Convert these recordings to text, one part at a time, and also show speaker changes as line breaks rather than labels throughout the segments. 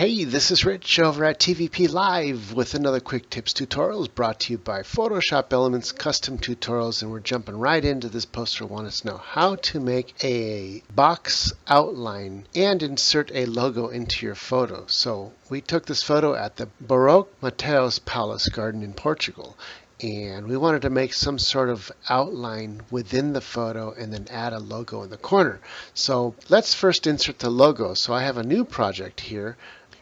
Hey, this is Rich over at TVP Live with another quick tips tutorials brought to you by Photoshop Elements Custom Tutorials, and we're jumping right into this poster. Want us to know how to make a box outline and insert a logo into your photo. So we took this photo at the Baroque Mateus Palace Garden in Portugal, and we wanted to make some sort of outline within the photo and then add a logo in the corner. So let's first insert the logo. So I have a new project here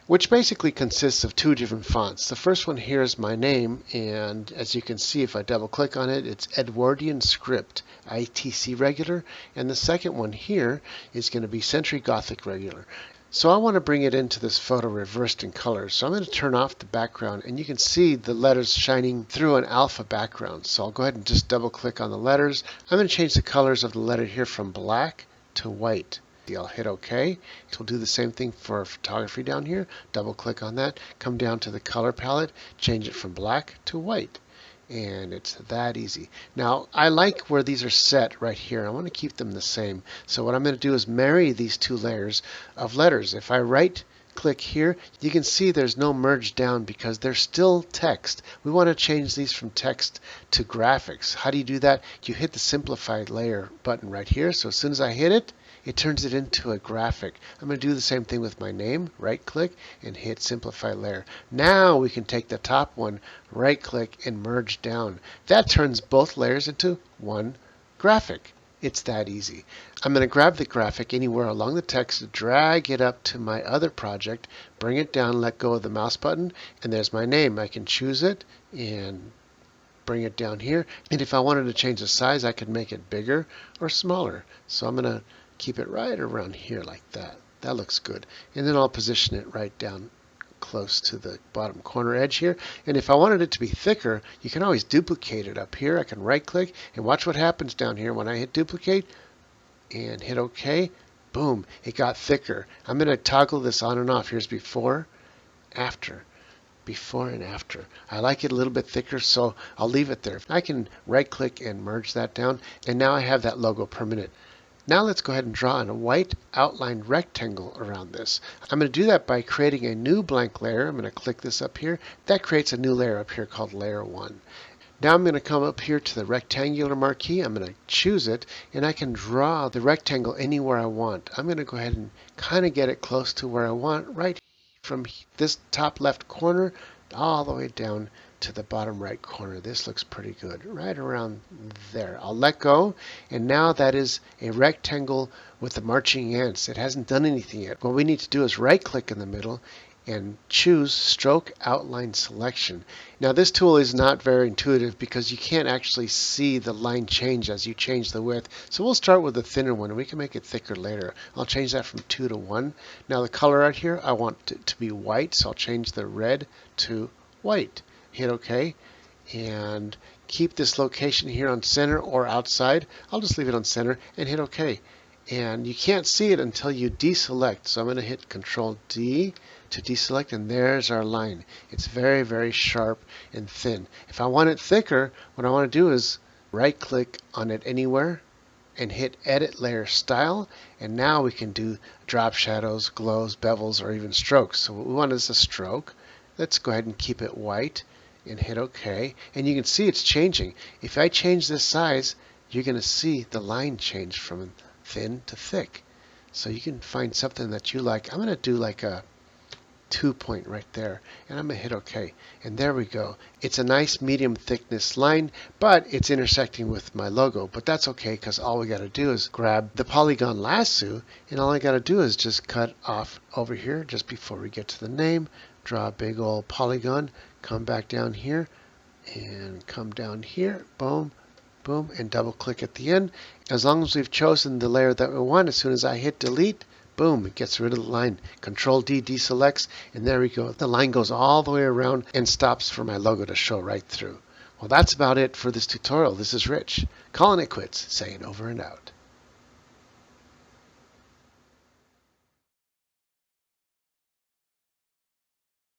which basically consists of two different fonts. The first one here is my name, and as you can see, if I double click on it, it's Edwardian Script ITC Regular, and the second one here is going to be Century Gothic Regular. So I want to bring it into this photo reversed in color. So I'm going to turn off the background, and you can see the letters shining through an alpha background. So I'll go ahead and just double click on the letters. I'm going to change the colors of the letter here from black to white. I'll hit OK. It'll do the same thing for photography down here. Double click on that, come down to the color palette, change it from black to white. And it's that easy. Now, I like where these are set right here. I want to keep them the same. So what I'm going to do is marry these two layers of letters. If I right click here, you can see there's no merge down because they're still text. We want to change these from text to graphics. How do you do that? You hit the simplify layer button right here. So as soon as I hit it, it turns it into a graphic. I'm going to do the same thing with my name. Right click and hit simplify layer. Now we can take the top one, right click and merge down. That turns both layers into one graphic. It's that easy. I'm going to grab the graphic anywhere along the text, drag it up to my other project, bring it down, let go of the mouse button, and there's my name. I can choose it and bring it down here. And if I wanted to change the size, I could make it bigger or smaller. So I'm going to keep it right around here like that. That looks good. And then I'll position it right down close to the bottom corner edge here. And if I wanted it to be thicker, you can always duplicate it up here. I can right click and watch what happens down here when I hit duplicate and hit OK. Boom, it got thicker. I'm going to toggle this on and off. Here's before, after. Before and after. I like it a little bit thicker, so I'll leave it there. I can right click and merge that down, and now I have that logo permanent. Now let's go ahead and draw in a white outlined rectangle around this. I'm going to do that by creating a new blank layer. I'm going to click this up here. That creates a new layer up here called layer 1. Now I'm going to come up here to the rectangular marquee. I'm going to choose it, and I can draw the rectangle anywhere I want. I'm going to go ahead and kind of get it close to where I want, right from this top left corner all the way down to the bottom right corner. This looks pretty good, right around there. I'll let go, and now that is a rectangle with the marching ants. It hasn't done anything yet. What we need to do is right click in the middle and choose stroke outline selection. Now this tool is not very intuitive because you can't actually see the line change as you change the width. So we'll start with the thinner one, and we can make it thicker later. I'll change that from 2 to 1. Now the color right here, I want it to be white, so I'll change the red to white. Hit OK, and keep this location here on center or outside. I'll just leave it on center and hit OK. And you can't see it until you deselect. So I'm going to hit Control D to deselect, and there's our line. It's very, very sharp and thin. If I want it thicker, what I want to do is right click on it anywhere and hit Edit Layer Style, and now we can do drop shadows, glows, bevels, or even strokes. So what we want is a stroke. Let's go ahead and keep it white and hit OK, and you can see it's changing. If I change this size, you're going to see the line change from thin to thick. So you can find something that you like. I'm going to do like a 2-point right there, and I'm going to hit OK, and there we go. It's a nice medium thickness line, but it's intersecting with my logo, but that's okay because all we got to do is grab the polygon lasso, and all I got to do is just cut off over here just before we get to the name, draw a big old polygon, come back down here and come down here, boom, boom, and double click at the end. As long as we've chosen the layer that we want, as soon as I hit delete, boom, it gets rid of the line. Control D deselects, and there we go. The line goes all the way around and stops for my logo to show right through. Well, that's about it for this tutorial. This is Rich, calling it quits, saying over and out.